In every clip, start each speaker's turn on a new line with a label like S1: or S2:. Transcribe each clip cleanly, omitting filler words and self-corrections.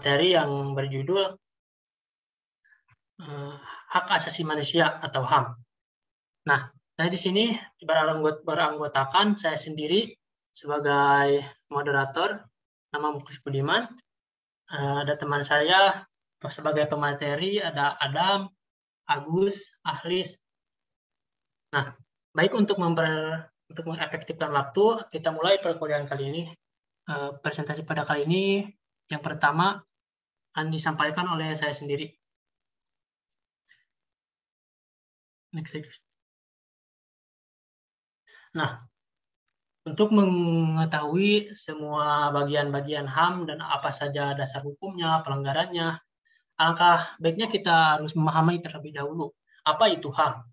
S1: materi yang berjudul Hak Asasi Manusia atau HAM. Nah, saya di sini beranggotakan saya sendiri sebagai moderator, nama Muklis Budiman. Ada teman saya sebagai pemateri, ada Adam, Agus, Ahlis. Nah, baik untuk mengefektifkan waktu, kita mulai perkuliahan kali ini. Presentasi pada kali ini, yang pertama akan disampaikan oleh saya sendiri. Next. Nah, untuk mengetahui semua bagian-bagian HAM dan apa saja dasar hukumnya, pelanggarannya, alangkah baiknya kita harus memahami terlebih dahulu apa itu HAM.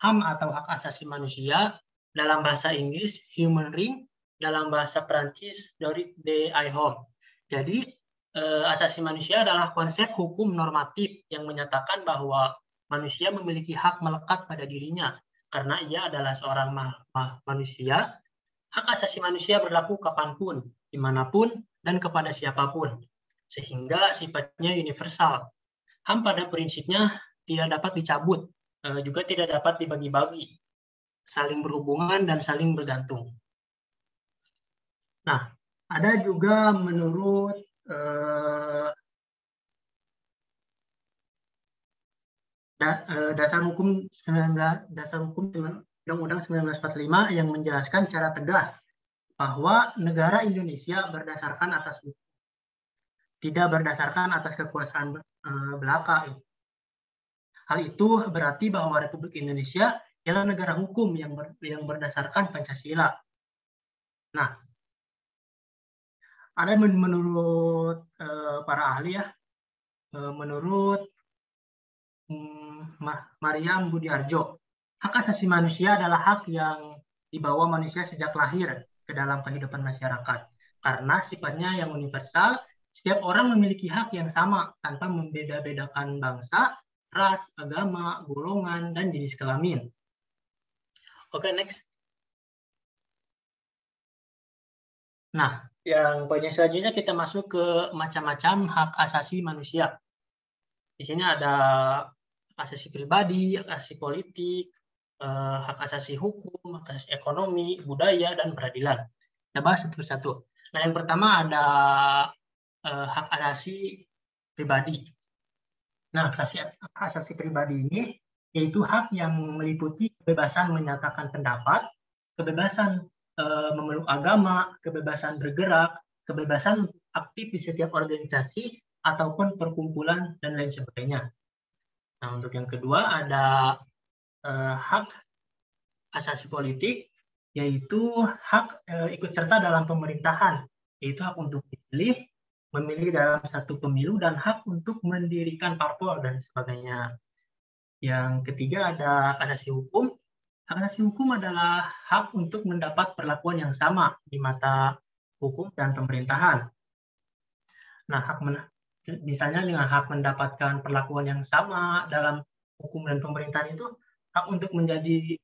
S1: HAM atau Hak Asasi Manusia, dalam bahasa Inggris Human Right, dalam bahasa Perancis Droit de l'homme. Jadi asasi manusia adalah konsep hukum normatif yang menyatakan bahwa manusia memiliki hak melekat pada dirinya karena ia adalah seorang manusia. Hak asasi manusia berlaku kapanpun, dimanapun, dan kepada siapapun, sehingga sifatnya universal. HAM pada prinsipnya tidak dapat dicabut, juga tidak dapat dibagi-bagi, saling berhubungan dan saling bergantung. Nah, ada juga menurut dasar hukum Undang-Undang 1945 yang menjelaskan secara tegas bahwa negara Indonesia berdasarkan atas hukum, tidak berdasarkan atas kekuasaan belaka. Hal itu berarti bahwa Republik Indonesia ialah negara hukum yang berdasarkan Pancasila. Nah, ada menurut para ahli ya, menurut Mariam Budiarjo, hak asasi manusia adalah hak yang dibawa manusia sejak lahir ke dalam kehidupan masyarakat. Karena sifatnya yang universal, setiap orang memiliki hak yang sama tanpa membeda-bedakan bangsa, ras, agama, golongan, dan jenis kelamin. Oke, next. Nah, yang poin selanjutnya kita masuk ke macam-macam hak asasi manusia. Di sini ada hak asasi pribadi, hak asasi politik, hak asasi hukum, hak asasi ekonomi, budaya, dan peradilan. Kita bahas satu persatu. Nah, yang pertama ada hak asasi pribadi. Nah, hak asasi pribadi ini yaitu hak yang meliputi kebebasan menyatakan pendapat, kebebasan memeluk agama, kebebasan bergerak, kebebasan aktif di setiap organisasi ataupun perkumpulan dan lain sebagainya. Nah, untuk yang kedua ada hak asasi politik, yaitu hak ikut serta dalam pemerintahan, yaitu hak untuk dipilih, memilih dalam satu pemilu, dan hak untuk mendirikan parpol dan sebagainya. Yang ketiga ada hak asasi hukum. Hak asasi hukum adalah hak untuk mendapat perlakuan yang sama di mata hukum dan pemerintahan. Nah, misalnya dengan hak mendapatkan perlakuan yang sama dalam hukum dan pemerintahan itu hak untuk menjadi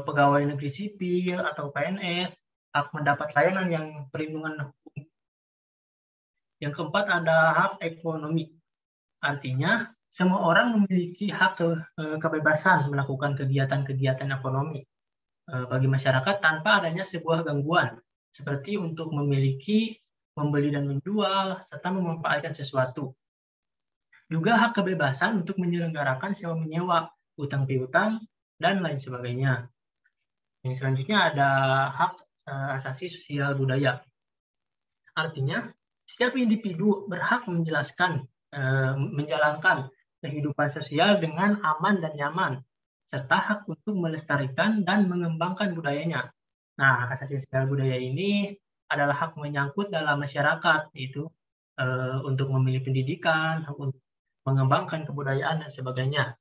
S1: pegawai negeri sipil atau PNS, hak mendapat layanan yang perlindungan hukum. Yang keempat ada hak ekonomi. Artinya semua orang memiliki hak kebebasan melakukan kegiatan-kegiatan ekonomi bagi masyarakat tanpa adanya sebuah gangguan, seperti untuk memiliki, membeli dan menjual, serta memanfaatkan sesuatu. Juga hak kebebasan untuk menyelenggarakan sewa-menyewa, utang piutang, dan lain sebagainya. Yang selanjutnya ada hak asasi sosial budaya. Artinya, setiap individu berhak menjalankan kehidupan sosial dengan aman dan nyaman, serta hak untuk melestarikan dan mengembangkan budayanya. Nah, hak asasi sosial budaya ini adalah hak menyangkut dalam masyarakat, yaitu untuk memilih pendidikan, hak untuk mengembangkan kebudayaan, dan sebagainya.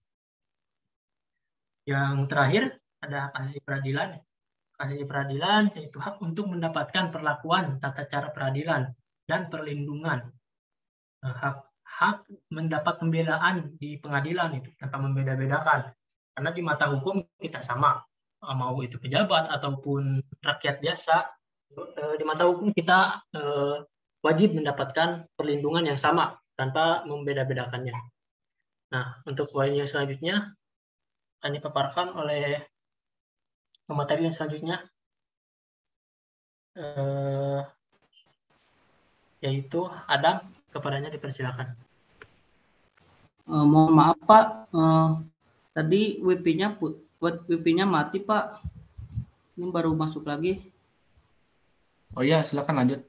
S1: Yang terakhir, ada hak asasi peradilan. Hak asasi peradilan yaitu hak untuk mendapatkan perlakuan tata cara peradilan dan perlindungan. Hak mendapat pembelaan di pengadilan itu tanpa membeda-bedakan. Karena di mata hukum kita sama, mau itu pejabat ataupun rakyat biasa, di mata hukum kita wajib mendapatkan perlindungan yang sama tanpa membeda-bedakannya. Nah, untuk poin yang selanjutnya akan dipaparkan oleh pemateri yang selanjutnya, yaitu Adam. Kepadanya dipersilakan.
S2: Mohon maaf Pak, tadi WP-nya mati Pak. Ini baru masuk lagi.
S3: Oh iya, silakan lanjut.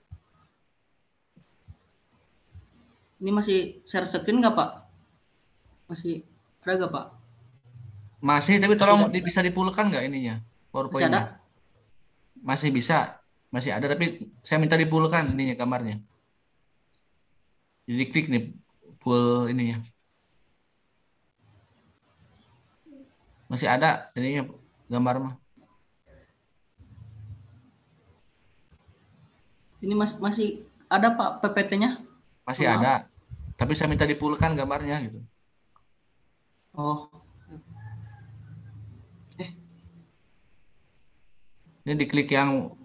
S2: Ini masih share screen nggak Pak? Masih ada nggak Pak?
S3: Masih, tapi tolong bisa dipulkan nggak ininya,
S2: Masih
S3: PowerPoint-nya?
S2: ada?
S3: Masih bisa, masih ada, tapi saya minta dipulkan ininya gambarnya. Jadi klik nih, full ininya. Masih ada ininya gambar mah.
S2: Ini masih ada Pak PPT-nya?
S3: Masih
S2: Mohon
S3: ada,
S2: maaf.
S3: tapi saya minta dipulkan gambarnya gitu.
S2: Oh.
S3: Ini diklik yang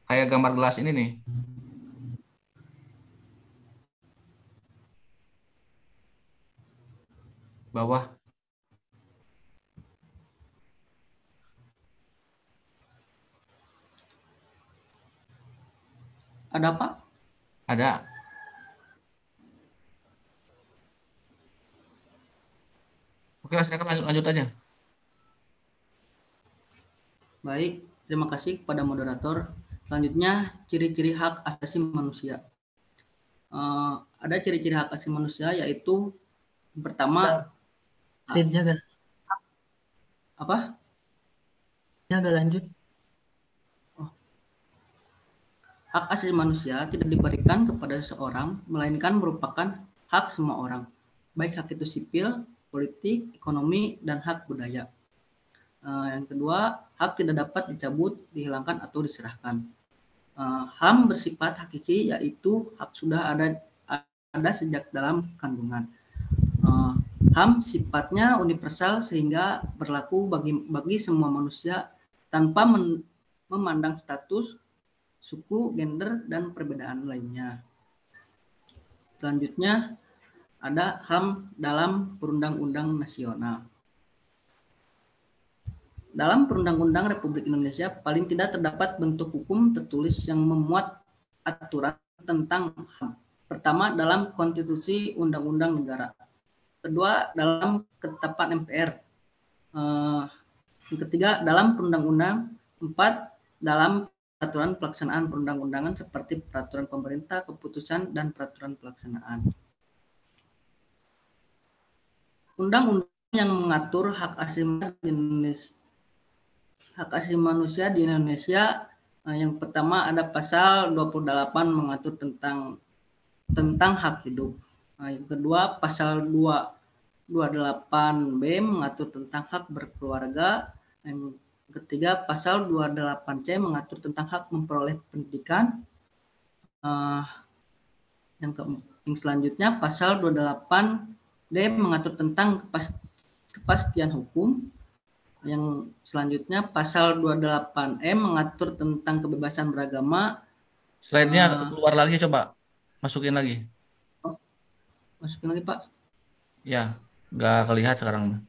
S3: kayak gambar gelas ini nih. Bawah.
S2: Ada Pak?
S3: Ada. Oke, silakan lanjut, lanjut aja.
S2: Baik, terima kasih kepada moderator. Selanjutnya, ciri-ciri hak asasi manusia. Ada ciri-ciri hak asasi manusia yaitu yang pertama, apa?
S1: Agak lanjut.
S2: Hak asasi manusia tidak diberikan kepada seseorang, melainkan merupakan hak semua orang, baik hak itu sipil, politik, ekonomi, dan hak budaya. Yang kedua, hak tidak dapat dicabut, dihilangkan, atau diserahkan. HAM bersifat hakiki, yaitu hak sudah ada sejak dalam kandungan. HAM sifatnya universal sehingga berlaku bagi semua manusia tanpa memandang status, suku, gender, dan perbedaan lainnya. Selanjutnya ada HAM dalam perundang-undang nasional. Dalam Perundang-undang Republik Indonesia paling tidak terdapat bentuk hukum tertulis yang memuat aturan tentang HAM. Pertama, dalam Konstitusi Undang-Undang Negara. Kedua, dalam ketetapan MPR. Yang ketiga, dalam perundang-undang. Empat, dalam peraturan pelaksanaan perundang-undangan seperti peraturan pemerintah, keputusan, dan peraturan pelaksanaan. Undang-undang yang mengatur hak asasi manusia di Indonesia, yang pertama ada pasal 28 mengatur tentang hak hidup. Yang kedua, pasal 28B mengatur tentang hak berkeluarga. Yang ketiga, pasal 28C mengatur tentang hak memperoleh pendidikan. Yang selanjutnya, pasal 28D mengatur tentang kepastian hukum. Yang selanjutnya, pasal 28M mengatur tentang kebebasan beragama.
S3: Slide-nya keluar lagi, coba masukin lagi.
S2: Masukin lagi, Pak.
S3: Ya, nggak kelihatan sekarang.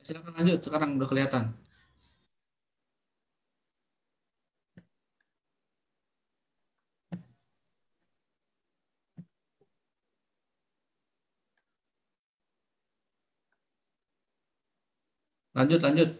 S3: Silakan lanjut, sekarang udah kelihatan. Lanjut.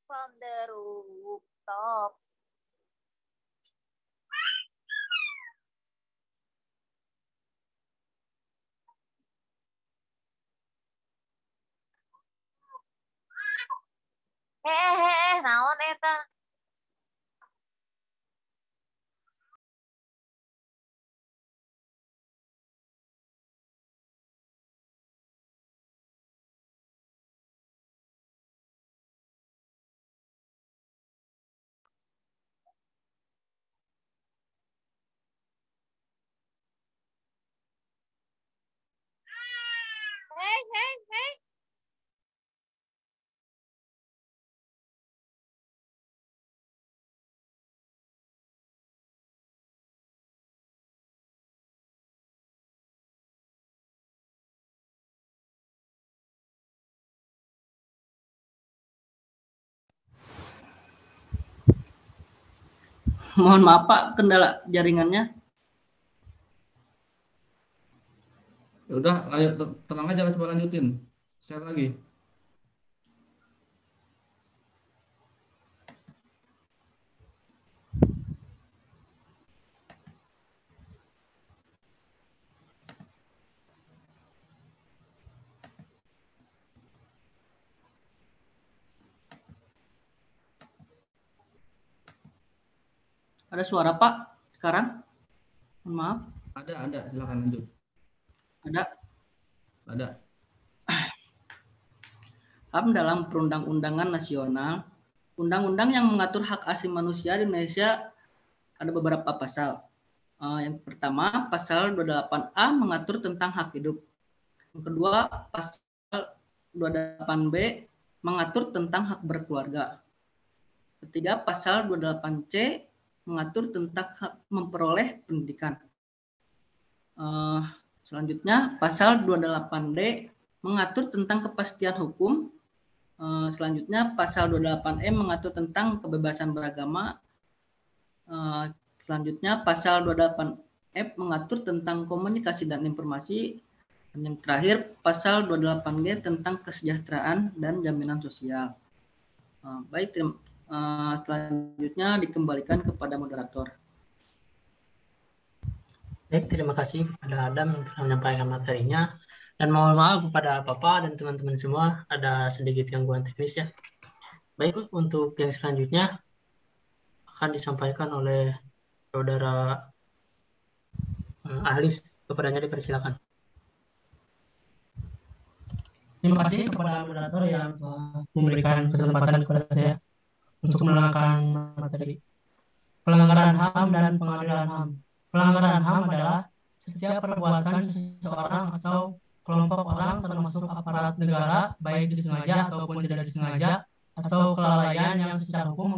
S4: From the rooftop. Naon eta? Hey.
S2: Mohon maaf Pak, kendala jaringannya.
S3: Ya udah, tenang aja, coba lanjutin. Share lagi.
S2: Ada suara Pak sekarang? Mohon maaf.
S3: Ada, silakan lanjut. Ada.
S2: HAM dalam perundang-undangan nasional, undang-undang yang mengatur hak asasi manusia di Indonesia ada beberapa pasal. Yang pertama, pasal 28A mengatur tentang hak hidup. Yang kedua, pasal 28B mengatur tentang hak berkeluarga. Ketiga, pasal 28C mengatur tentang hak memperoleh pendidikan. Selanjutnya, pasal 28D mengatur tentang kepastian hukum. Selanjutnya, pasal 28E mengatur tentang kebebasan beragama. Selanjutnya, pasal 28F mengatur tentang komunikasi dan informasi. Dan yang terakhir, pasal 28G tentang kesejahteraan dan jaminan sosial. Baik, selanjutnya dikembalikan kepada moderator.
S1: Baik, terima kasih kepada Adam yang telah menyampaikan materinya. Dan mohon maaf kepada Bapak dan teman-teman semua, ada sedikit gangguan teknis ya. Baik, untuk yang selanjutnya akan disampaikan oleh saudara ahli. Kepadanya dipersilakan. Terima kasih kepada moderator yang telah memberikan kesempatan kepada saya untuk menerangkan materi. Pelanggaran HAM dan pengadilan HAM. Pelanggaran HAM adalah setiap perbuatan seseorang atau kelompok orang termasuk aparat negara, baik disengaja ataupun tidak disengaja, atau kelalaian yang secara hukum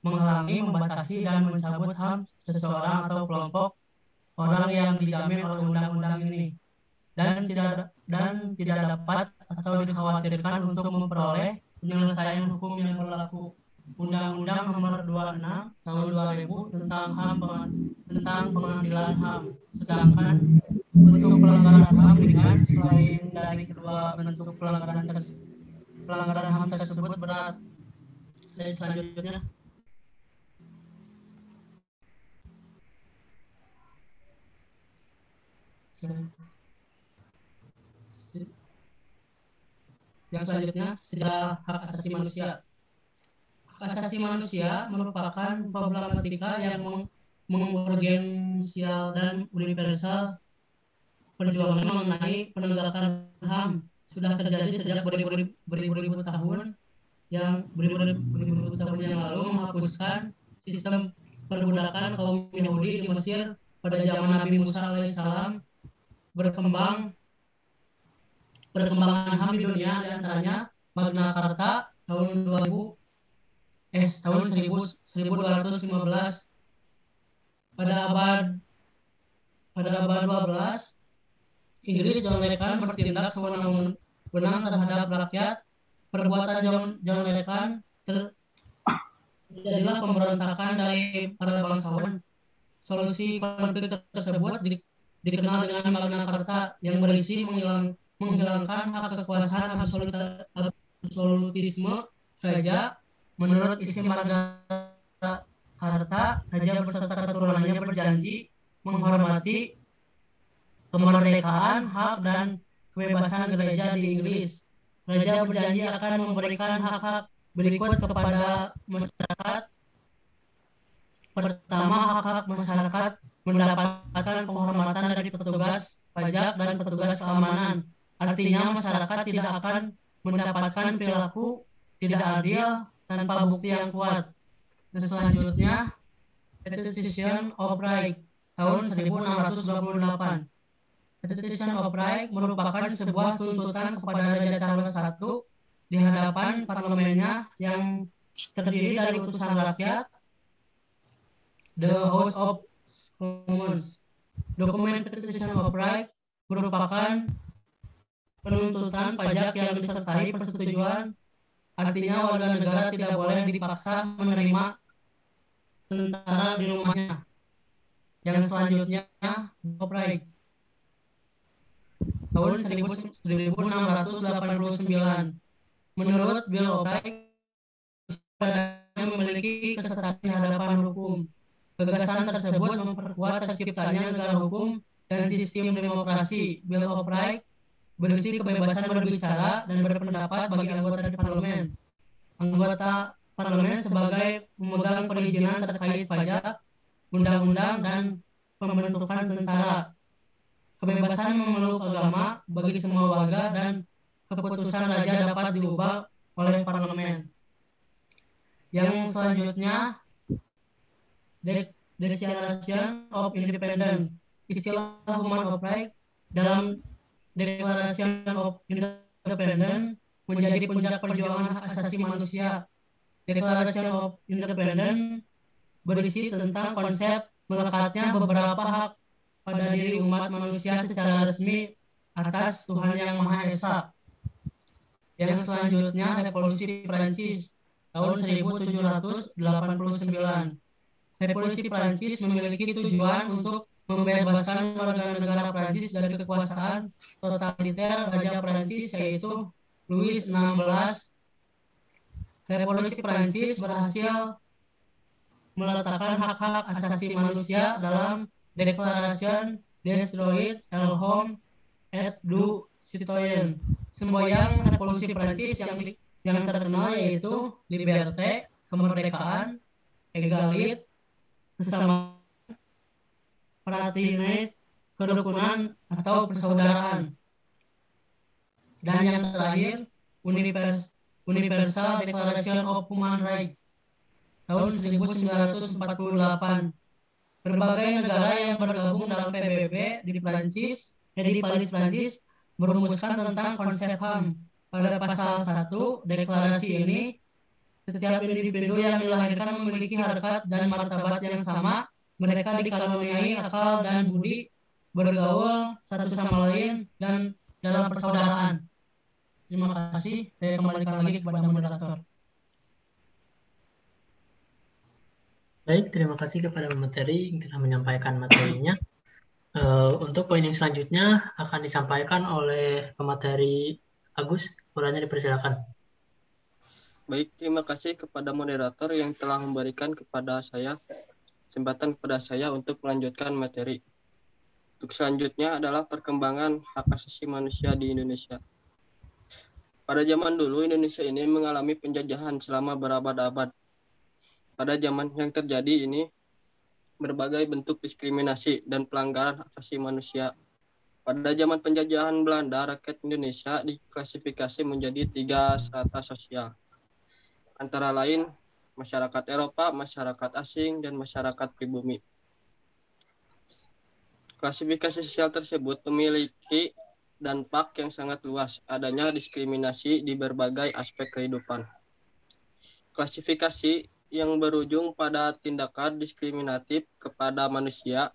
S1: menghalangi, membatasi, dan mencabut HAM seseorang atau kelompok orang yang dijamin oleh undang-undang ini, dan tidak dapat atau dikhawatirkan untuk memperoleh penyelesaian hukum yang berlaku. Undang-Undang Nomor 26 Tahun 2000 tentang pengadilan HAM. Sedangkan untuk pelanggaran HAM ringan, selain dari kedua bentuk pelanggaran HAM tersebut berat. Selanjutnya. Yang selanjutnya, sejarah hak asasi manusia. Hak asasi manusia merupakan problematika yang mengurgensial dan universal. Perjuangan mengenai penegakan HAM sudah terjadi sejak beribu-ribu tahun yang lalu menghapuskan sistem perbudakan kaum Yahudi di Mesir pada zaman Nabi Musa alaihissalam berkembang
S5: perkembangan HAM di dunia, di antaranya Magna Carta tahun 1215 pada abad 12. Inggris John Lecan bertindak sewenang-wenang terhadap rakyat. Perbuatan John Lecan terjadilah pemberontakan dari para bangsawan. Solusi konflik tersebut dikenal dengan Magna Carta yang berisi menghilangkan hak kekuasaan absolutisme raja. Menurut isi Magna Carta, raja beserta keturunannya berjanji menghormati kemerdekaan, hak, dan kebebasan gereja di Inggris. Raja berjanji akan memberikan hak-hak berikut kepada masyarakat. Pertama, hak-hak masyarakat mendapatkan penghormatan dari petugas pajak dan petugas keamanan. Artinya masyarakat tidak akan mendapatkan perilaku tidak adil tanpa bukti yang kuat. Dan selanjutnya, Petition of Right tahun 1628. Petition of Right merupakan sebuah tuntutan kepada Raja Charles I di hadapan parlemennya yang terdiri dari utusan rakyat, the House of Commons. Dokumen Petition of Right merupakan penuntutan pajak yang disertai persetujuan, artinya warga negara tidak boleh dipaksa menerima tentara di rumahnya. Yang selanjutnya, of Right tahun 1689. Menurut Bill of Rights, memiliki kesetaraan di hadapan hukum. Gagasan tersebut memperkuat terciptanya negara hukum dan sistem demokrasi. Bill of Rights berisi kebebasan berbicara dan berpendapat bagi anggota di parlemen. Anggota parlemen sebagai pemegang perizinan terkait pajak, undang-undang, dan pembentukan tentara. Kebebasan memeluk agama bagi semua warga dan keputusan raja dapat diubah oleh parlemen. Yang selanjutnya, Declaration of Independence. Istilah Human of Rights dalam Declaration of Independence menjadi puncak perjuangan hak asasi manusia. Declaration of Independence berisi tentang konsep melekatnya beberapa hak pada diri umat manusia secara resmi atas Tuhan Yang Maha Esa. Yang selanjutnya, Revolusi Prancis tahun 1789. Revolusi Prancis memiliki tujuan untuk membebaskan warga negara Prancis dari kekuasaan totaliter Raja Prancis yaitu Louis XVI. Revolusi Prancis berhasil meletakkan hak-hak asasi manusia dalam Declaration des droits de l'homme et du citoyen. Semboyan revolusi Prancis yang terkenal yaitu liberté, kemerdekaan, égalité, kesamaan, fraternité, kerukunan atau persaudaraan. Dan yang terakhir, Universal Declaration of Human Rights tahun 1948. Berbagai negara yang bergabung dalam PBB di Paris, Prancis, merumuskan tentang konsep HAM. Pada pasal 1 deklarasi ini, setiap individu yang dilahirkan memiliki harkat dan martabat yang sama. Mereka dikaruniai akal dan budi, bergaul satu sama lain, dan dalam persaudaraan. Terima kasih. Saya kembalikan lagi kepada moderator.
S1: Baik, terima kasih kepada pemateri yang telah menyampaikan materinya. Untuk poin yang selanjutnya akan disampaikan oleh pemateri Agus. Uranya dipersilakan.
S6: Baik, terima kasih kepada moderator yang telah memberikan kesempatan kepada saya untuk melanjutkan materi. Untuk selanjutnya adalah perkembangan hak asasi manusia di Indonesia. Pada zaman dulu, Indonesia ini mengalami penjajahan selama berabad-abad. Pada zaman yang terjadi ini, berbagai bentuk diskriminasi dan pelanggaran hak asasi manusia. Pada zaman penjajahan Belanda, rakyat Indonesia diklasifikasi menjadi 3 strata sosial. Antara lain, masyarakat Eropa, masyarakat asing, dan masyarakat pribumi. Klasifikasi sosial tersebut memiliki dampak yang sangat luas, adanya diskriminasi di berbagai aspek kehidupan. Klasifikasi yang berujung pada tindakan diskriminatif kepada manusia,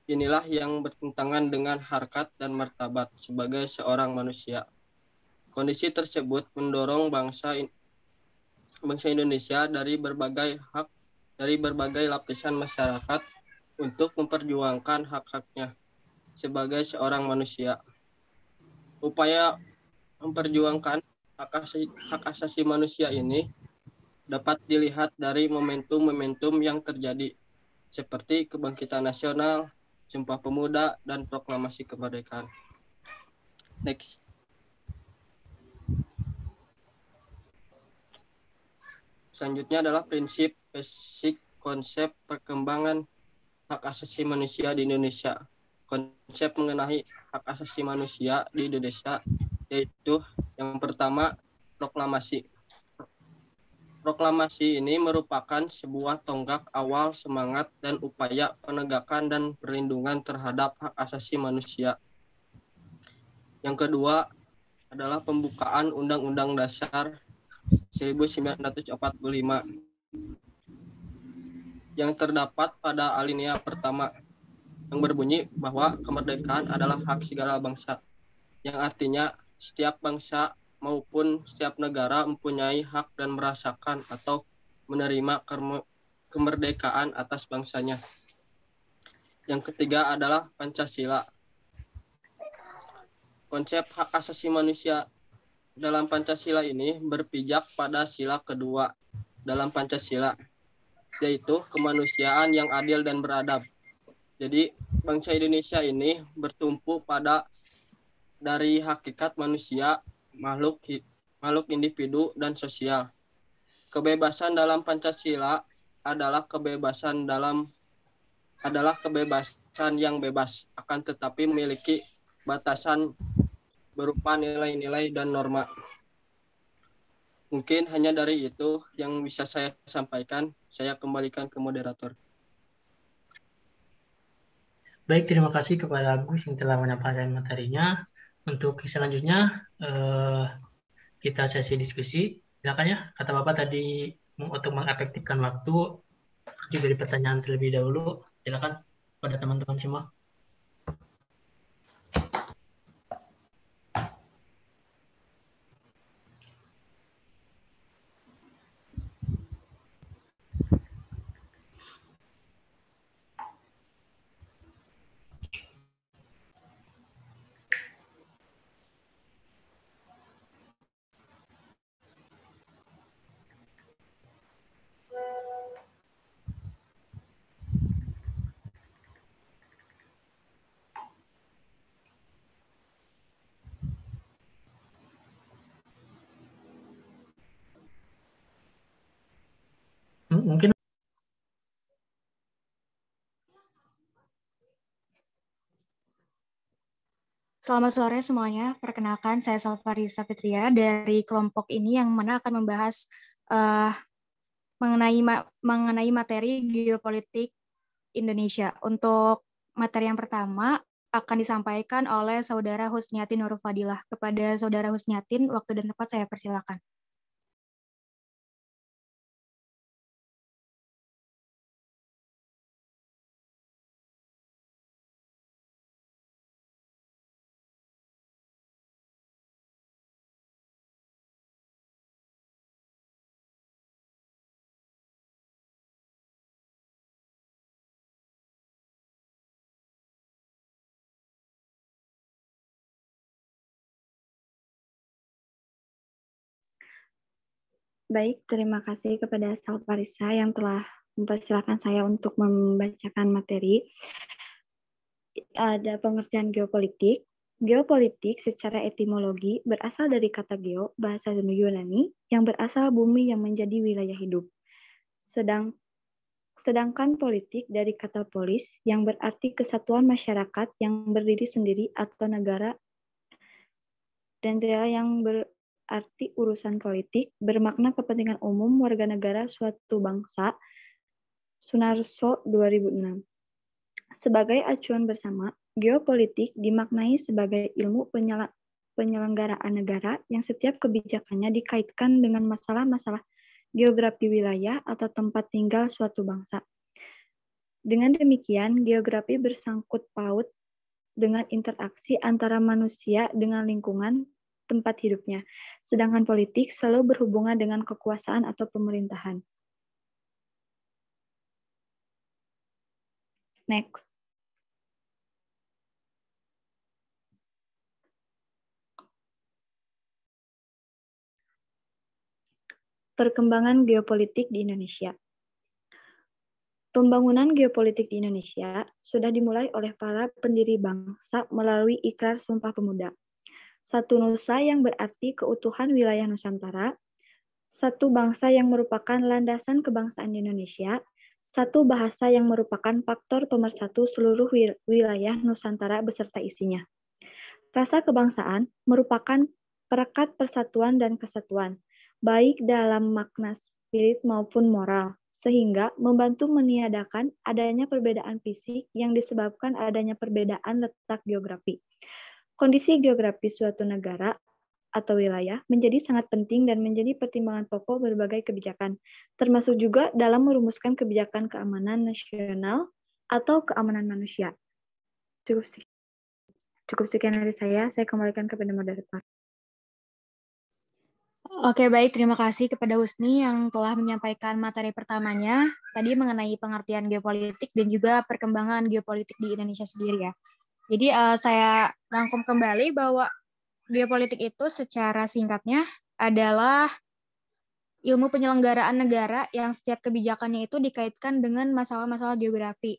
S6: inilah yang bertentangan dengan harkat dan martabat sebagai seorang manusia. Kondisi tersebut mendorong bangsa Indonesia dari berbagai lapisan masyarakat untuk memperjuangkan hak-haknya sebagai seorang manusia. Upaya memperjuangkan hak asasi manusia ini dapat dilihat dari momentum-momentum yang terjadi, seperti Kebangkitan Nasional, Sumpah Pemuda, dan Proklamasi Kemerdekaan. Next. Selanjutnya adalah prinsip basic konsep perkembangan hak asasi manusia di Indonesia. Konsep mengenai hak asasi manusia di Indonesia yaitu yang pertama, proklamasi. Proklamasi ini merupakan sebuah tonggak awal semangat dan upaya penegakan dan perlindungan terhadap hak asasi manusia. Yang kedua adalah pembukaan Undang-Undang Dasar 1945 yang terdapat pada alinea pertama yang berbunyi bahwa kemerdekaan adalah hak segala bangsa, yang artinya setiap bangsa maupun setiap negara mempunyai hak dan merasakan atau menerima kemerdekaan atas bangsanya. Yang ketiga adalah Pancasila. Konsep hak asasi manusia dalam Pancasila ini berpijak pada sila kedua dalam Pancasila, yaitu kemanusiaan yang adil dan beradab. Jadi bangsa Indonesia ini bertumpu pada dari hakikat manusia, makhluk individu dan sosial. Kebebasan dalam Pancasila adalah kebebasan yang bebas, akan tetapi memiliki batasan berupa nilai-nilai dan norma. Mungkin hanya dari itu yang bisa saya sampaikan. Saya kembalikan ke moderator.
S1: Baik, terima kasih kepada Agus yang telah menyampaikan materinya. Untuk selanjutnya kita sesi diskusi. Silakan ya, kata Bapak tadi untuk mengefektifkan waktu, juga dari pertanyaan terlebih dahulu. Silakan pada teman-teman semua. Mungkin
S7: Selamat sore semuanya. Perkenalkan, saya Salvarisa Fitria dari kelompok ini yang mana akan membahas mengenai materi geopolitik Indonesia. Untuk materi yang pertama akan disampaikan oleh Saudara Husniatin Nurul Fadilah. Kepada Saudara Husniatin, waktu dan tempat saya persilakan. Baik, terima kasih kepada Salvarisa yang telah mempersilahkan saya untuk membacakan materi. Ada pengertian geopolitik. Geopolitik secara etimologi berasal dari kata geo, bahasa Yunani, yang berasal bumi yang menjadi wilayah hidup. Sedangkan politik dari kata polis, yang berarti kesatuan masyarakat yang berdiri sendiri atau negara, dan yang berarti urusan politik, bermakna kepentingan umum warga negara suatu bangsa, Sunarso 2006. Sebagai acuan bersama, Geopolitik dimaknai sebagai ilmu penyelenggaraan negara yang setiap kebijakannya dikaitkan dengan masalah-masalah geografi wilayah atau tempat tinggal suatu bangsa. Dengan demikian, geografi bersangkut paut dengan interaksi antara manusia dengan lingkungan tempat hidupnya, sedangkan politik selalu berhubungan dengan kekuasaan atau pemerintahan. Next. Perkembangan geopolitik di Indonesia. Pembangunan geopolitik di Indonesia sudah dimulai oleh para pendiri bangsa melalui Ikrar Sumpah Pemuda. Satu nusa yang berarti keutuhan wilayah Nusantara, satu bangsa yang merupakan landasan kebangsaan di Indonesia, satu bahasa yang merupakan faktor pemersatu seluruh wilayah Nusantara beserta isinya. Rasa kebangsaan merupakan perekat persatuan dan kesatuan, baik dalam makna spirit maupun moral, sehingga membantu meniadakan adanya perbedaan fisik yang disebabkan adanya perbedaan letak geografi. Kondisi geografi suatu negara atau wilayah menjadi sangat penting dan menjadi pertimbangan pokok berbagai kebijakan, termasuk juga dalam merumuskan kebijakan keamanan nasional atau keamanan manusia. Cukup sekian dari saya kembalikan kepada moderator.
S8: Oke, baik. Terima kasih kepada Husni yang telah menyampaikan materi pertamanya tadi mengenai pengertian geopolitik dan juga perkembangan geopolitik di Indonesia sendiri ya. Jadi saya rangkum kembali bahwa geopolitik itu secara singkatnya adalah ilmu penyelenggaraan negara yang setiap kebijakannya itu dikaitkan dengan masalah-masalah geografi.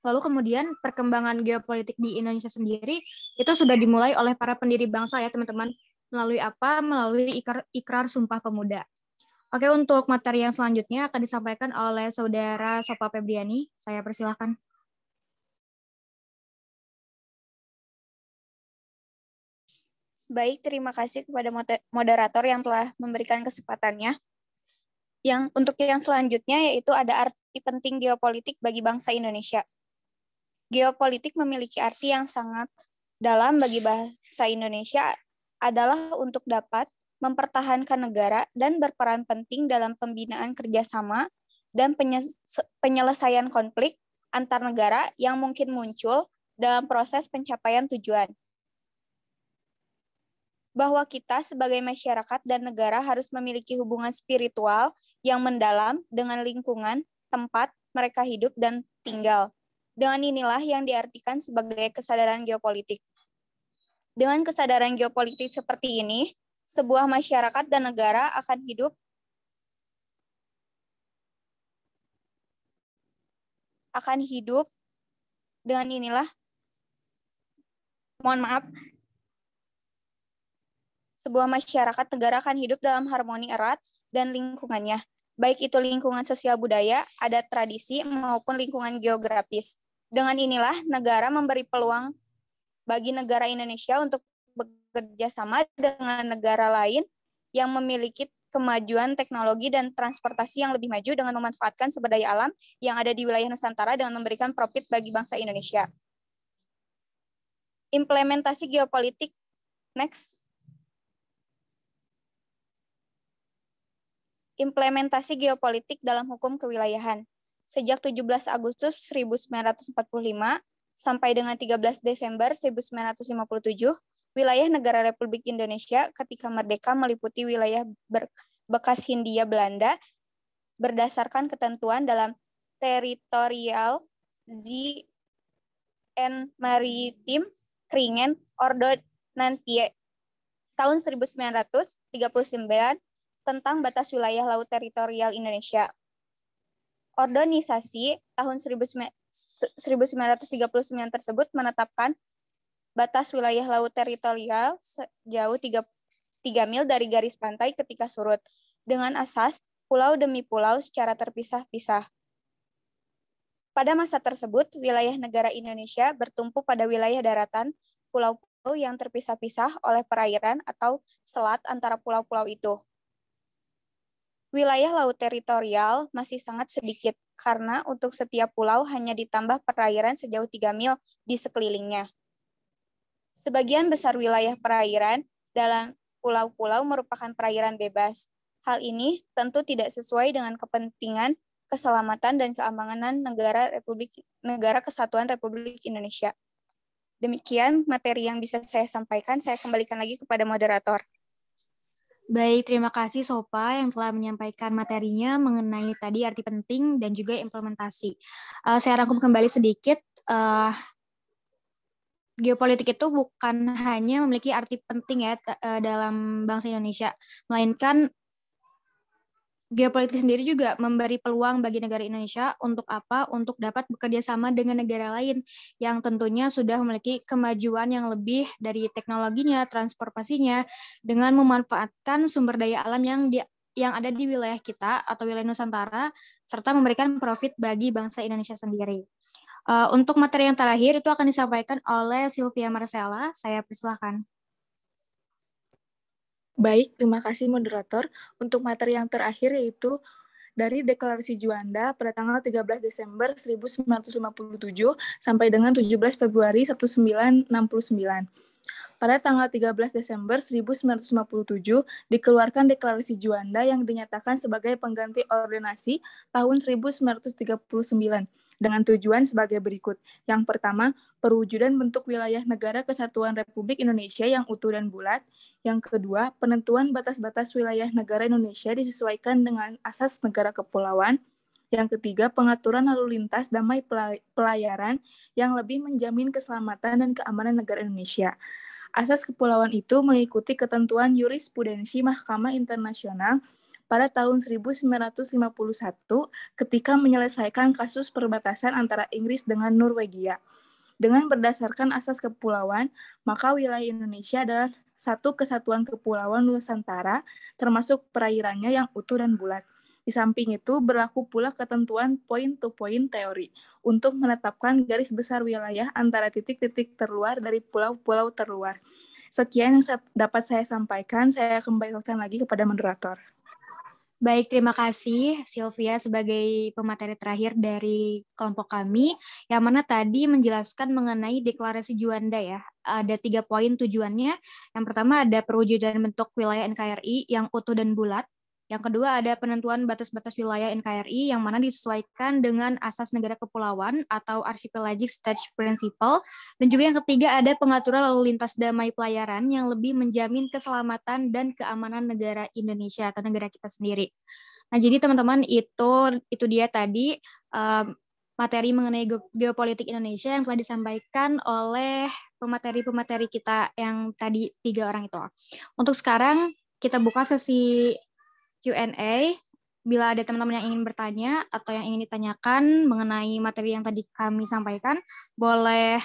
S8: Lalu kemudian perkembangan geopolitik di Indonesia sendiri itu sudah dimulai oleh para pendiri bangsa ya teman-teman. Melalui apa? Melalui Ikrar Sumpah Pemuda. Oke, untuk materi yang selanjutnya akan disampaikan oleh Saudara Sopa Febriani. Saya persilahkan.
S9: Baik, terima kasih kepada moderator yang telah memberikan kesempatannya. Untuk yang selanjutnya yaitu ada arti penting geopolitik bagi bangsa Indonesia. Geopolitik memiliki arti yang sangat dalam bagi bangsa Indonesia adalah untuk dapat mempertahankan negara dan berperan penting dalam pembinaan kerjasama dan penyelesaian konflik antar negara yang mungkin muncul dalam proses pencapaian tujuan. Bahwa kita sebagai masyarakat dan negara harus memiliki hubungan spiritual yang mendalam dengan lingkungan, tempat mereka hidup dan tinggal. Dengan inilah yang diartikan sebagai kesadaran geopolitik. Dengan kesadaran geopolitik seperti ini, sebuah masyarakat dan negara akan hidup dengan inilah, sebuah masyarakat negara akan hidup dalam harmoni erat dan lingkungannya, baik itu lingkungan sosial budaya, adat tradisi, maupun lingkungan geografis. Dengan inilah, negara memberi peluang bagi negara Indonesia untuk bekerja sama dengan negara lain yang memiliki kemajuan teknologi dan transportasi yang lebih maju dengan memanfaatkan sumber daya alam yang ada di wilayah Nusantara dengan memberikan profit bagi bangsa Indonesia. Implementasi geopolitik. Next. Implementasi geopolitik dalam hukum kewilayahan. Sejak 17 Agustus 1945 sampai dengan 13 Desember 1957, wilayah negara Republik Indonesia ketika merdeka meliputi wilayah bekas Hindia Belanda berdasarkan ketentuan dalam Territorial Zee and Maritime Kringen Ordonnantie tahun 1939 tentang batas wilayah laut teritorial Indonesia. Ordonisasi tahun 1939 tersebut menetapkan batas wilayah laut teritorial sejauh 3 mil dari garis pantai ketika surut, dengan asas pulau demi pulau secara terpisah-pisah. Pada masa tersebut, wilayah negara Indonesia bertumpu pada wilayah daratan, pulau-pulau yang terpisah-pisah oleh perairan atau selat antara pulau-pulau itu. Wilayah laut teritorial masih sangat sedikit, karena untuk setiap pulau hanya ditambah perairan sejauh 3 mil di sekelilingnya. Sebagian besar wilayah perairan dalam pulau-pulau merupakan perairan bebas. Hal ini tentu tidak sesuai dengan kepentingan, keselamatan, dan keamanan Negara Kesatuan Republik Indonesia. Demikian materi yang bisa saya sampaikan. Saya kembalikan lagi kepada moderator.
S8: Baik, terima kasih Sopa yang telah menyampaikan materinya mengenai tadi arti penting dan juga implementasi. Saya rangkum kembali sedikit. Geopolitik itu bukan hanya memiliki arti penting ya dalam bangsa Indonesia, melainkan geopolitik sendiri juga memberi peluang bagi negara Indonesia untuk apa? Untuk dapat bekerja sama dengan negara lain yang tentunya sudah memiliki kemajuan yang lebih dari teknologinya, transportasinya, dengan memanfaatkan sumber daya alam yang ada di wilayah kita atau wilayah Nusantara, serta memberikan profit bagi bangsa Indonesia sendiri. Untuk materi yang terakhir itu akan disampaikan oleh Sylvia Marcella. Saya persilahkan.
S10: Baik, terima kasih moderator. Untuk materi yang terakhir yaitu dari Deklarasi Juanda pada tanggal 13 Desember 1957 sampai dengan 17 Februari 1969. Pada tanggal 13 Desember 1957 dikeluarkan Deklarasi Juanda yang dinyatakan sebagai pengganti ordonasi tahun 1939 dengan tujuan sebagai berikut. Yang pertama, perwujudan bentuk wilayah Negara Kesatuan Republik Indonesia yang utuh dan bulat. Yang kedua, penentuan batas-batas wilayah negara Indonesia disesuaikan dengan asas negara kepulauan. Yang ketiga, pengaturan lalu lintas damai pelayaran yang lebih menjamin keselamatan dan keamanan negara Indonesia. Asas kepulauan itu mengikuti ketentuan jurisprudensi Mahkamah Internasional pada tahun 1951 ketika menyelesaikan kasus perbatasan antara Inggris dengan Norwegia. Dengan berdasarkan asas kepulauan, maka wilayah Indonesia adalah satu kesatuan kepulauan Nusantara, termasuk perairannya yang utuh dan bulat. Di samping itu, berlaku pula ketentuan point-to-point teori untuk menetapkan garis besar wilayah antara titik-titik terluar dari pulau-pulau terluar. Sekian yang dapat saya sampaikan, saya kembalikan lagi kepada moderator.
S8: Baik, terima kasih Sylvia sebagai pemateri terakhir dari kelompok kami, yang mana tadi menjelaskan mengenai Deklarasi Juanda ya. Ada 3 poin tujuannya. Yang pertama ada perwujudan bentuk wilayah NKRI yang utuh dan bulat. Yang kedua ada penentuan batas-batas wilayah NKRI yang mana disesuaikan dengan asas negara kepulauan atau Archipelagic States Principle. Dan juga yang ketiga ada pengaturan lalu lintas damai pelayaran yang lebih menjamin keselamatan dan keamanan negara Indonesia atau negara kita sendiri. Nah, jadi teman-teman itu dia tadi materi mengenai geopolitik Indonesia yang telah disampaikan oleh pemateri-pemateri kita yang tadi 3 orang itu. Untuk sekarang kita buka sesi Q&A. Bila ada teman-teman yang ingin bertanya atau yang ingin ditanyakan mengenai materi yang tadi kami sampaikan, boleh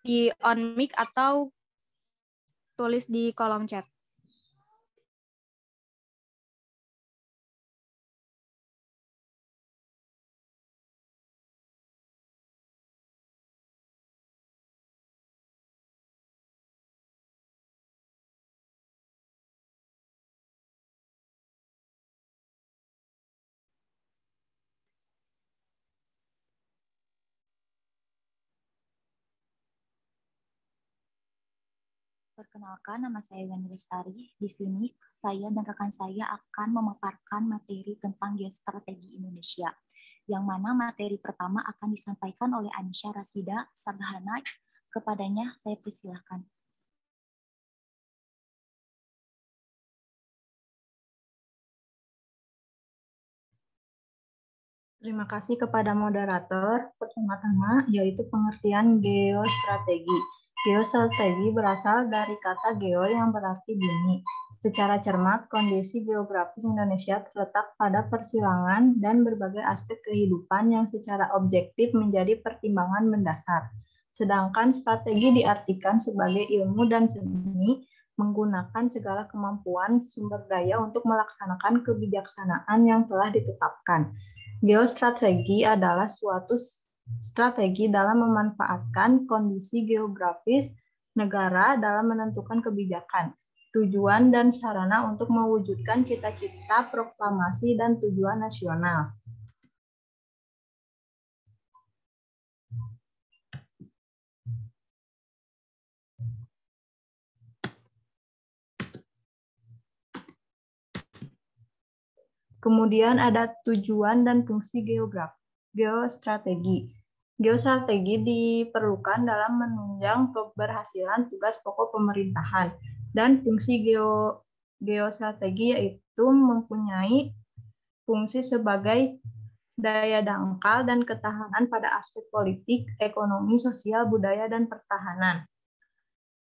S8: di on mic atau tulis di kolom chat.
S11: Perkenalkan, nama saya Yani Lestari. Di sini, saya dan rekan saya akan memaparkan materi tentang geostrategi Indonesia, yang mana materi pertama akan disampaikan oleh Anisha Rasida Sabhana. Kepadanya, saya persilahkan.
S12: Terima kasih kepada moderator. Pertama-tama, yaitu pengertian geostrategi. Geostrategi berasal dari kata geo yang berarti bumi. Secara cermat, kondisi geografis Indonesia terletak pada persilangan dan berbagai aspek kehidupan yang secara objektif menjadi pertimbangan mendasar. Sedangkan strategi diartikan sebagai ilmu dan seni menggunakan segala kemampuan sumber daya untuk melaksanakan kebijaksanaan yang telah ditetapkan. Geostrategi adalah suatu strategi dalam memanfaatkan kondisi geografis negara dalam menentukan kebijakan, tujuan dan sarana untuk mewujudkan cita-cita, proklamasi, dan tujuan nasional. Kemudian ada tujuan dan fungsi geostrategi. Geostrategi diperlukan dalam menunjang keberhasilan tugas pokok pemerintahan, dan fungsi geostrategi yaitu mempunyai fungsi sebagai daya dangkal dan ketahanan pada aspek politik, ekonomi, sosial, budaya, dan pertahanan.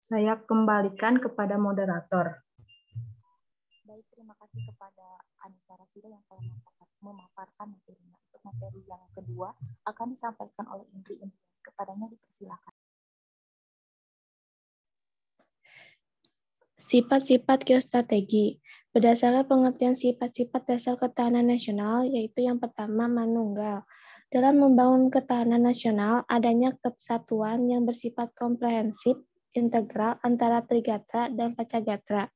S12: Saya kembalikan kepada moderator.
S11: Baik, terima kasih kepada Anissa Rasida yang telah memaparkan materinya. Untuk materi yang kedua akan disampaikan oleh Indri Indri. Kepadanya dipersilakan.
S13: Sifat-sifat geostrategi. Berdasarkan pengertian sifat-sifat dasar ketahanan nasional, yaitu yang pertama, manunggal. Dalam membangun ketahanan nasional, adanya kesatuan yang bersifat komprehensif, integral antara trigatra dan pacagatra.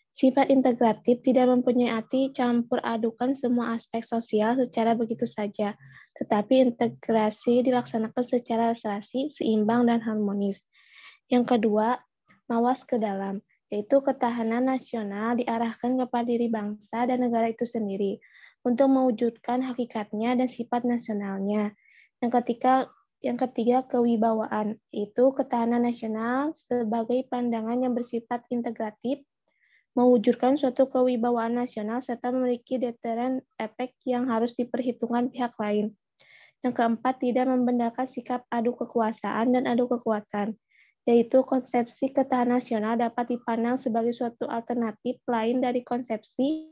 S13: Sifat integratif tidak mempunyai arti campur adukan semua aspek sosial secara begitu saja, tetapi integrasi dilaksanakan secara serasi, seimbang, dan harmonis. Yang kedua, mawas ke dalam, yaitu ketahanan nasional diarahkan kepada diri bangsa dan negara itu sendiri untuk mewujudkan hakikatnya dan sifat nasionalnya. Yang ketiga, kewibawaan, yaitu ketahanan nasional sebagai pandangan yang bersifat integratif, mewujudkan suatu kewibawaan nasional serta memiliki deteren efek yang harus diperhitungkan pihak lain. Yang keempat, tidak membenarkan sikap adu kekuasaan dan adu kekuatan, yaitu konsepsi ketahanan nasional dapat dipandang sebagai suatu alternatif lain dari konsepsi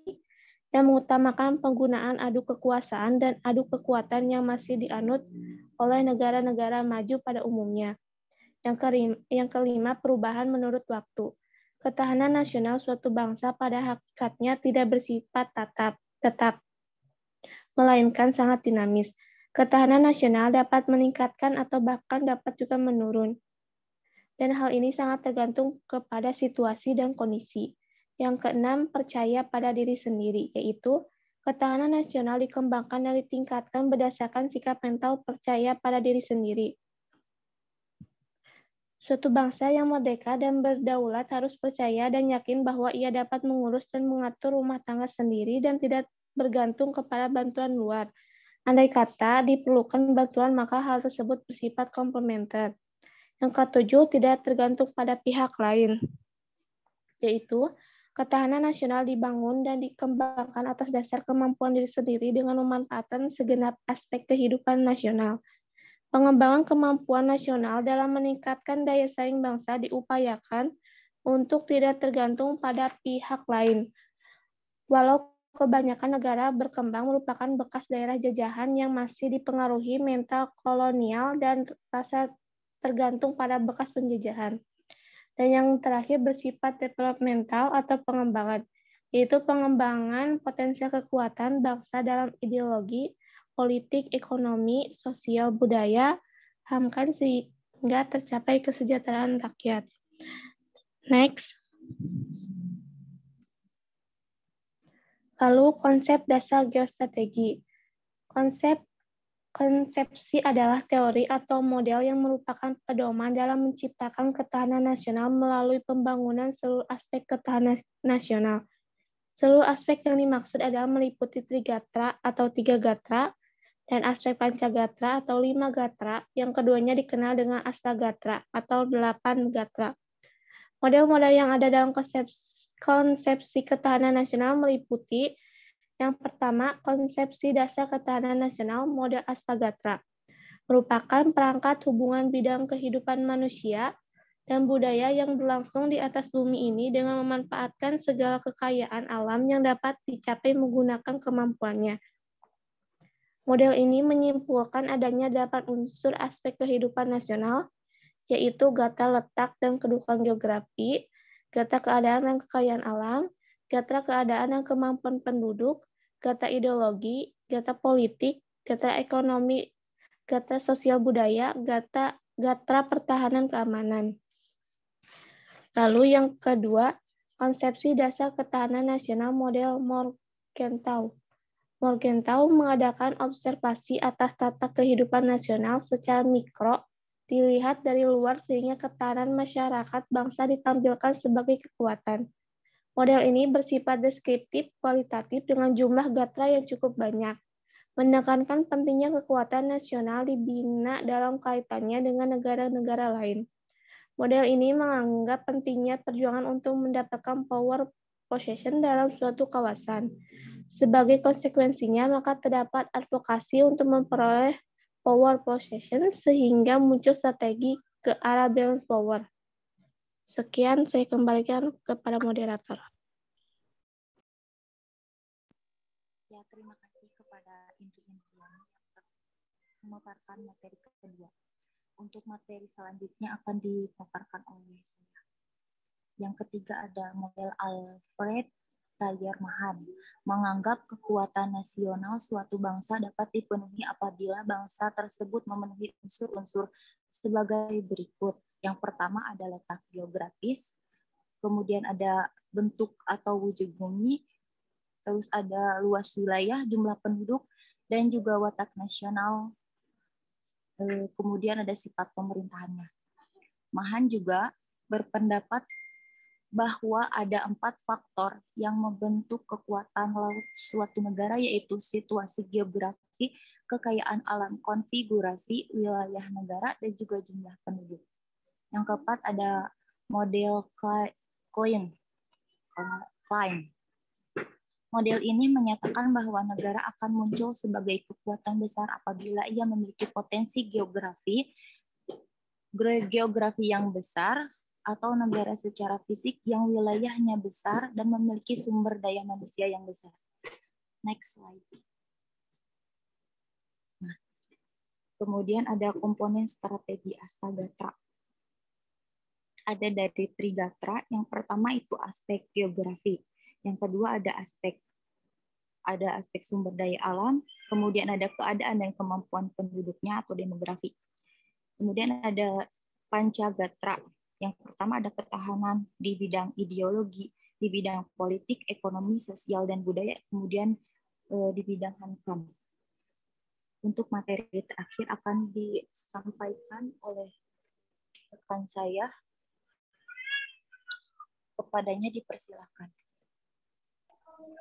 S13: yang mengutamakan penggunaan adu kekuasaan dan adu kekuatan yang masih dianut oleh negara-negara maju pada umumnya. Yang kelima, perubahan menurut waktu. Ketahanan nasional suatu bangsa pada hakikatnya tidak bersifat tetap, melainkan sangat dinamis. Ketahanan nasional dapat meningkatkan atau bahkan dapat juga menurun. Dan hal ini sangat tergantung kepada situasi dan kondisi. Yang keenam, percaya pada diri sendiri, yaitu ketahanan nasional dikembangkan dan ditingkatkan berdasarkan sikap mental percaya pada diri sendiri. Suatu bangsa yang merdeka dan berdaulat harus percaya dan yakin bahwa ia dapat mengurus dan mengatur rumah tangga sendiri dan tidak bergantung kepada bantuan luar. Andai kata diperlukan bantuan, maka hal tersebut bersifat komplementer. Yang ketujuh, tidak tergantung pada pihak lain, yaitu ketahanan nasional dibangun dan dikembangkan atas dasar kemampuan diri sendiri dengan memanfaatkan segenap aspek kehidupan nasional. Pengembangan kemampuan nasional dalam meningkatkan daya saing bangsa diupayakan untuk tidak tergantung pada pihak lain. Walau kebanyakan negara berkembang merupakan bekas daerah jajahan yang masih dipengaruhi mental kolonial dan rasa tergantung pada bekas penjajahan. Dan yang terakhir bersifat developmental atau pengembangan, yaitu pengembangan potensial kekuatan bangsa dalam ideologi, politik, ekonomi, sosial, budaya, HAM sehingga tercapai kesejahteraan rakyat. Next. Lalu konsep dasar geostrategi. Konsepsi adalah teori atau model yang merupakan pedoman dalam menciptakan ketahanan nasional melalui pembangunan seluruh aspek ketahanan nasional. Seluruh aspek yang dimaksud adalah meliputi trigatra atau 3 gatra, dan aspek pancagatra atau 5 gatra, yang keduanya dikenal dengan astagatra atau 8 gatra. Model-model yang ada dalam konsepsi ketahanan nasional meliputi yang pertama, konsepsi dasar ketahanan nasional model astagatra, merupakan perangkat hubungan bidang kehidupan manusia dan budaya yang berlangsung di atas bumi ini dengan memanfaatkan segala kekayaan alam yang dapat dicapai menggunakan kemampuannya. Model ini menyimpulkan adanya 8 unsur aspek kehidupan nasional, yaitu gatra letak dan kedudukan geografi, gatra keadaan dan kekayaan alam, gatra keadaan dan kemampuan penduduk, gatra ideologi, gatra politik, gatra ekonomi, gatra sosial budaya, gatra pertahanan keamanan. Lalu yang kedua, konsepsi dasar ketahanan nasional model Morgenthau. Morgenthau mengadakan observasi atas tata kehidupan nasional secara mikro, dilihat dari luar sehingga ketahanan masyarakat bangsa ditampilkan sebagai kekuatan. Model ini bersifat deskriptif kualitatif dengan jumlah gatra yang cukup banyak, menekankan pentingnya kekuatan nasional dibina dalam kaitannya dengan negara-negara lain. Model ini menganggap pentingnya perjuangan untuk mendapatkan power possession dalam suatu kawasan. Sebagai konsekuensinya, maka terdapat advokasi untuk memperoleh power possession sehingga muncul strategi ke arah balance power. Sekian, saya kembalikan kepada moderator.
S11: Ya, terima kasih kepada Indriani yang memaparkan materi kedua. Untuk materi selanjutnya akan dipaparkan oleh saya. Yang ketiga ada model Alfred Thayer Mahan, menganggap kekuatan nasional suatu bangsa dapat dipenuhi apabila bangsa tersebut memenuhi unsur-unsur sebagai berikut. Yang pertama ada letak geografis, kemudian ada bentuk atau wujud bumi, terus ada luas wilayah, jumlah penduduk, dan juga watak nasional, kemudian ada sifat pemerintahannya. Mahan juga berpendapat bahwa ada 4 faktor yang membentuk kekuatan laut suatu negara, yaitu situasi geografi, kekayaan alam, konfigurasi wilayah negara, dan juga jumlah penduduk. Yang keempat ada model Klein. Model ini menyatakan bahwa negara akan muncul sebagai kekuatan besar apabila ia memiliki potensi geografi yang besar, atau negara secara fisik yang wilayahnya besar dan memiliki sumber daya manusia yang besar. Next slide. Nah, kemudian ada komponen strategi Astagatra. Ada dari Trigatra. Yang pertama itu aspek geografi. Yang kedua ada aspek sumber daya alam, kemudian ada keadaan dan kemampuan penduduknya atau demografi. Kemudian ada Pancagatra. Yang pertama ada ketahanan di bidang ideologi, di bidang politik, ekonomi, sosial, dan budaya, kemudian di bidang hankam. Untuk materi terakhir akan disampaikan oleh rekan saya. Kepadanya dipersilakan.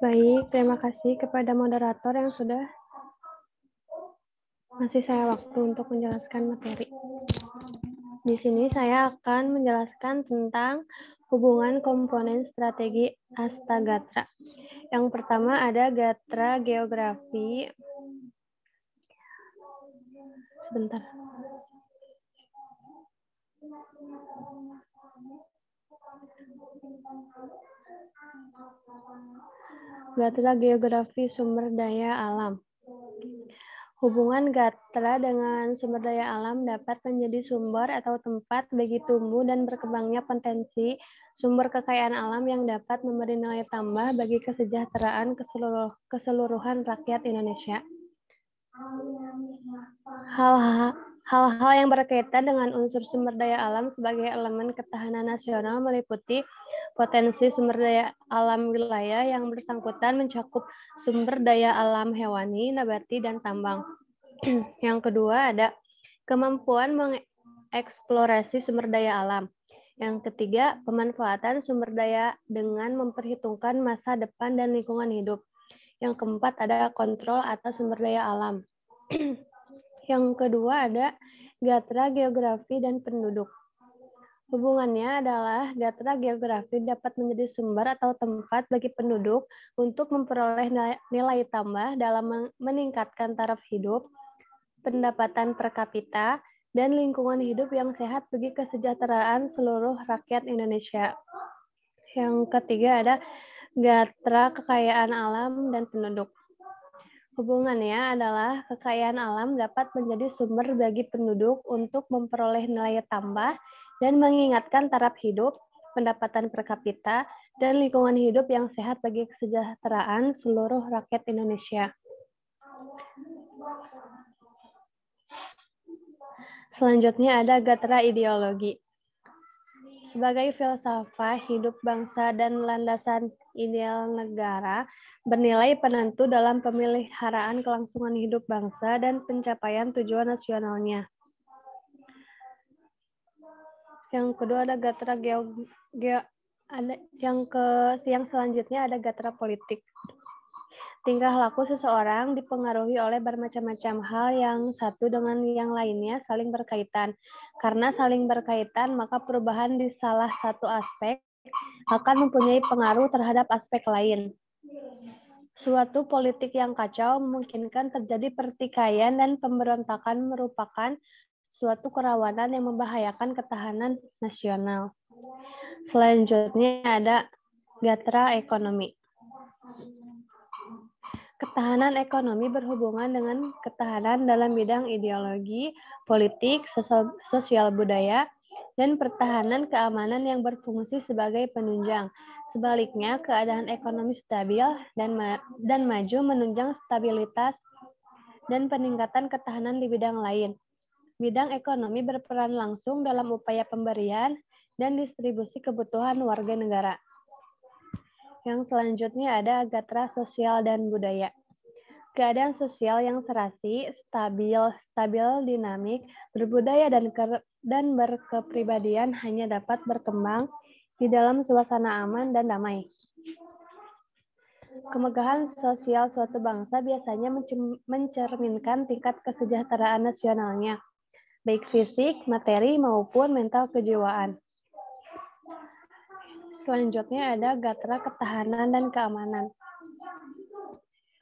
S13: Baik, terima kasih kepada moderator yang sudah ngasih saya waktu untuk menjelaskan materi. Di sini saya akan menjelaskan tentang hubungan komponen strategi Astagatra. Yang pertama ada gatra geografi. Sebentar. Gatra geografi sumber daya alam. Hubungan gatra dengan sumber daya alam dapat menjadi sumber atau tempat bagi tumbuh dan berkembangnya potensi sumber kekayaan alam yang dapat memberi nilai tambah bagi kesejahteraan keseluruhan rakyat Indonesia. Hal-hal yang berkaitan dengan unsur sumber daya alam sebagai elemen ketahanan nasional meliputi potensi sumber daya alam wilayah yang bersangkutan mencakup sumber daya alam hewani, nabati, dan tambang. Yang kedua ada kemampuan mengeksplorasi sumber daya alam. Yang ketiga, pemanfaatan sumber daya dengan memperhitungkan masa depan dan lingkungan hidup. Yang keempat ada kontrol atas sumber daya alam. Yang kedua ada gatra geografi dan penduduk. Hubungannya adalah gatra geografi dapat menjadi sumber atau tempat bagi penduduk untuk memperoleh nilai tambah dalam meningkatkan taraf hidup, pendapatan per kapita, dan lingkungan hidup yang sehat bagi kesejahteraan seluruh rakyat Indonesia. Yang ketiga ada gatra kekayaan alam dan penduduk. Hubungannya adalah kekayaan alam dapat menjadi sumber bagi penduduk untuk memperoleh nilai tambah dan mengingatkan taraf hidup, pendapatan per kapita, dan lingkungan hidup yang sehat bagi kesejahteraan seluruh rakyat Indonesia. Selanjutnya ada gatra ideologi. Sebagai filsafat hidup bangsa dan landasan ideal negara, bernilai penentu dalam pemeliharaan kelangsungan hidup bangsa dan pencapaian tujuan nasionalnya. Yang kedua ada gatra Ada yang selanjutnya ada gatra politik. Tingkah laku seseorang dipengaruhi oleh bermacam-macam hal yang satu dengan yang lainnya saling berkaitan. Karena saling berkaitan, maka perubahan di salah satu aspek akan mempunyai pengaruh terhadap aspek lain. Suatu politik yang kacau memungkinkan terjadi pertikaian dan pemberontakan merupakan suatu kerawanan yang membahayakan ketahanan nasional. Selanjutnya ada gatra ekonomi. Ketahanan ekonomi berhubungan dengan ketahanan dalam bidang ideologi, politik, sosial budaya, dan pertahanan keamanan yang berfungsi sebagai penunjang. Sebaliknya, keadaan ekonomi stabil dan maju menunjang stabilitas dan peningkatan ketahanan di bidang lain. Bidang ekonomi berperan langsung dalam upaya pemberian dan distribusi kebutuhan warga negara. Yang selanjutnya ada gatra sosial dan budaya. Keadaan sosial yang serasi, stabil, dinamik, berbudaya dan berkepribadian hanya dapat berkembang di dalam suasana aman dan damai. Kemegahan sosial suatu bangsa biasanya mencerminkan tingkat kesejahteraan nasionalnya, baik fisik, materi, maupun mental kejiwaan. Selanjutnya ada gatra ketahanan dan keamanan.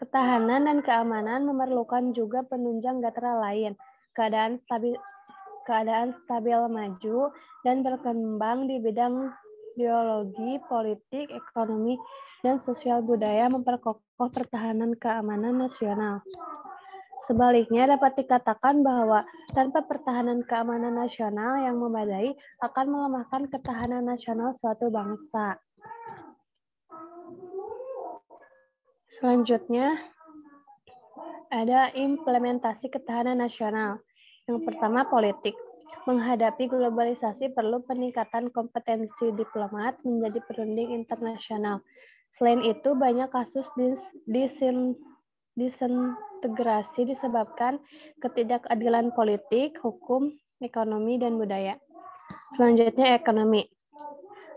S13: Ketahanan dan keamanan memerlukan juga penunjang gatra lain. Keadaan stabil maju dan berkembang di bidang ideologi, politik, ekonomi, dan sosial budaya memperkokoh pertahanan keamanan nasional. Sebaliknya dapat dikatakan bahwa tanpa pertahanan keamanan nasional yang memadai akan melemahkan ketahanan nasional suatu bangsa. Selanjutnya ada implementasi ketahanan nasional. Yang pertama politik. Menghadapi globalisasi perlu peningkatan kompetensi diplomat menjadi perunding internasional. Selain itu banyak kasus disintegrasi disebabkan ketidakadilan politik, hukum, ekonomi, dan budaya. Selanjutnya ekonomi.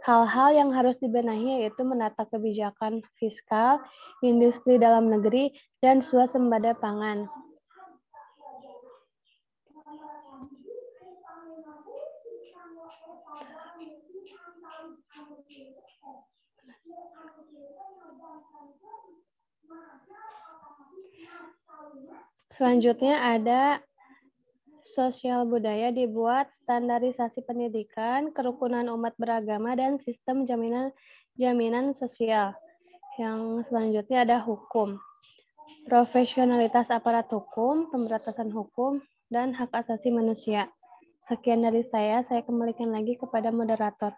S13: Hal-hal yang harus dibenahi yaitu menata kebijakan fiskal, industri dalam negeri, dan swasembada pangan. Selanjutnya ada sosial budaya, dibuat standarisasi pendidikan, kerukunan umat beragama, dan sistem jaminan sosial. Yang selanjutnya ada hukum. Profesionalitas aparat hukum, pemberantasan hukum, dan hak asasi manusia. Sekian dari saya kembalikan lagi kepada moderator.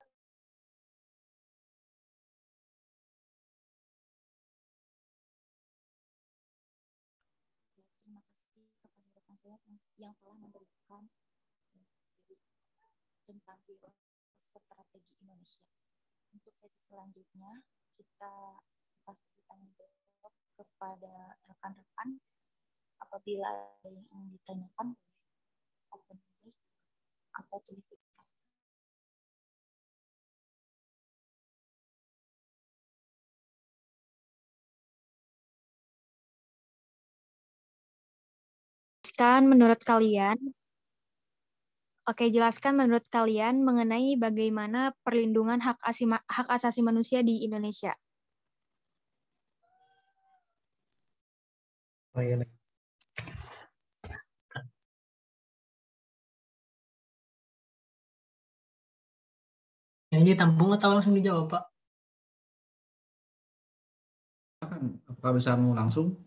S11: Terima kasih kepada rekan saya yang telah memberikan tentang strategi Indonesia. Untuk sesi selanjutnya, kita kasih tanya jawab kepada rekan-rekan. Apabila ada yang ingin ditanyakan, open mic atau tulis di
S8: Jelaskan menurut kalian mengenai bagaimana perlindungan hak asasi manusia di Indonesia.
S1: Oh, iya. Yang ditampung atau langsung dijawab, Pak?
S3: Apa bisa mau langsung?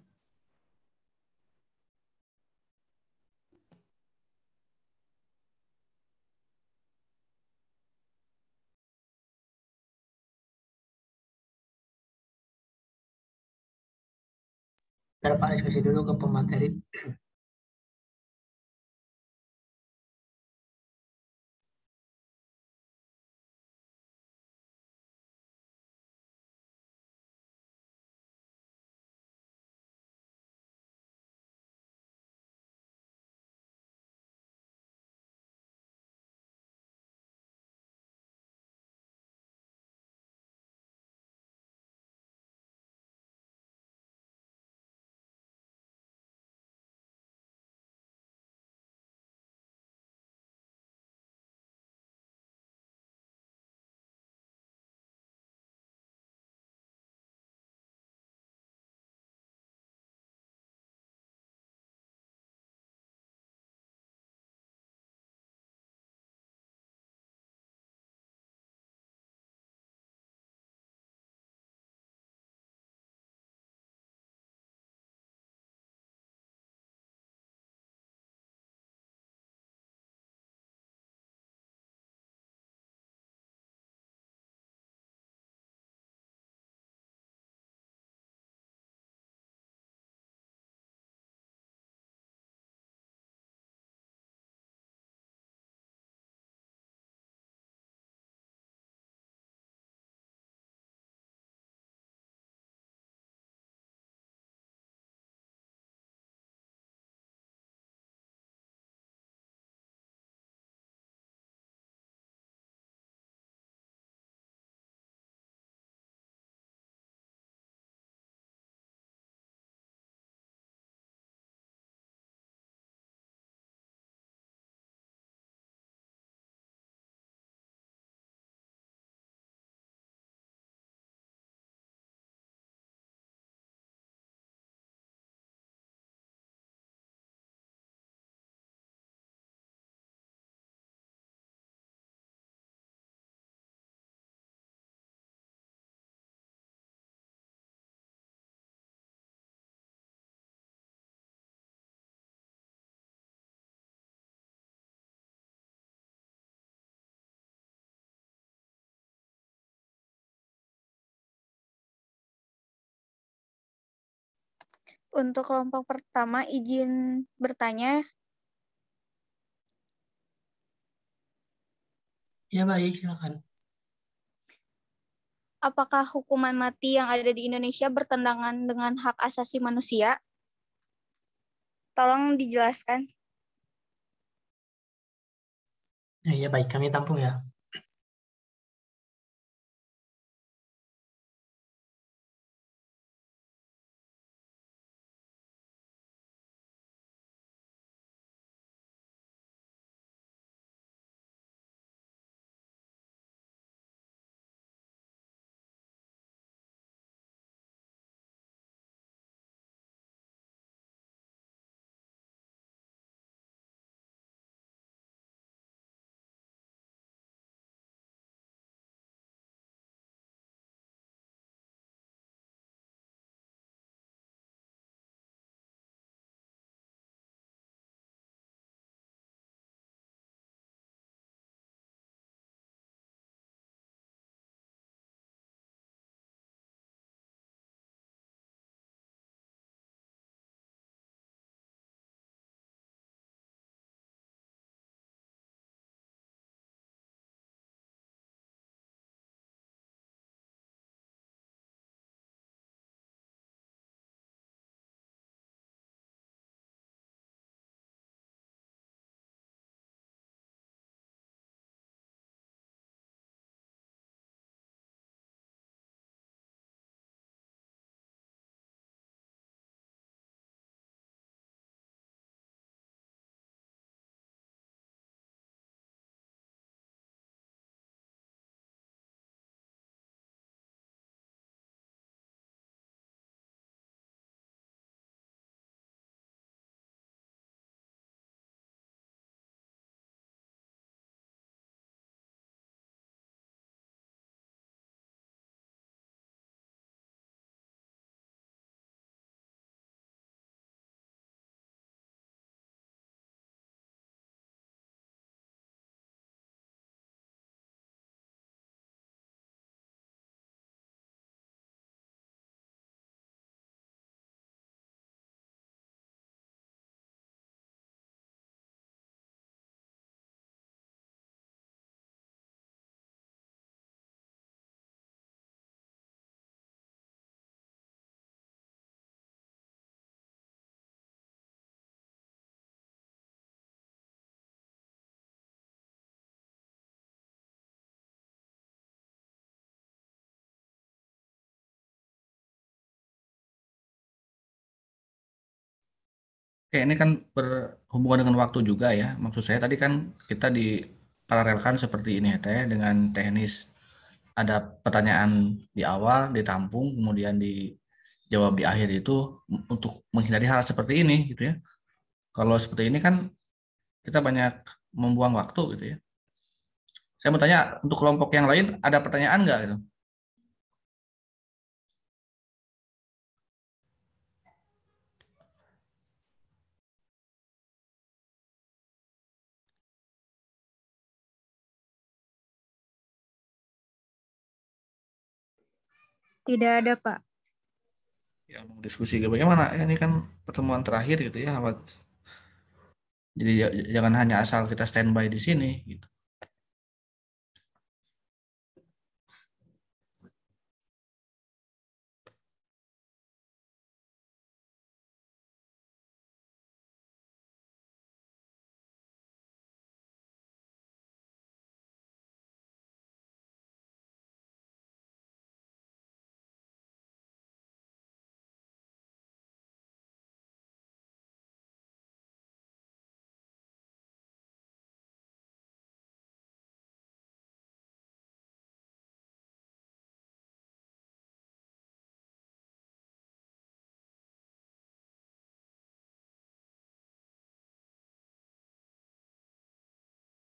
S1: Ntar Pak diskusi dulu ke pemateri.
S9: Untuk kelompok pertama, izin bertanya.
S1: Ya baik, silakan.
S9: Apakah hukuman mati yang ada di Indonesia bertentangan dengan hak asasi manusia? Tolong dijelaskan.
S1: Ya baik, kami tampung ya.
S3: Oke, ini kan berhubungan dengan waktu juga ya. Maksud saya tadi kan kita diparalelkan seperti ini ya Teh, dengan teknis ada pertanyaan di awal, ditampung, kemudian dijawab di akhir itu untuk menghindari hal seperti ini gitu ya. Kalau seperti ini kan kita banyak membuang waktu gitu ya. Saya mau tanya untuk kelompok yang lain ada pertanyaan nggak gitu?
S8: Tidak ada, Pak.
S3: Ya mau diskusi bagaimana? Ya, ini kan pertemuan terakhir gitu ya. Jadi jangan hanya asal kita standby di sini gitu.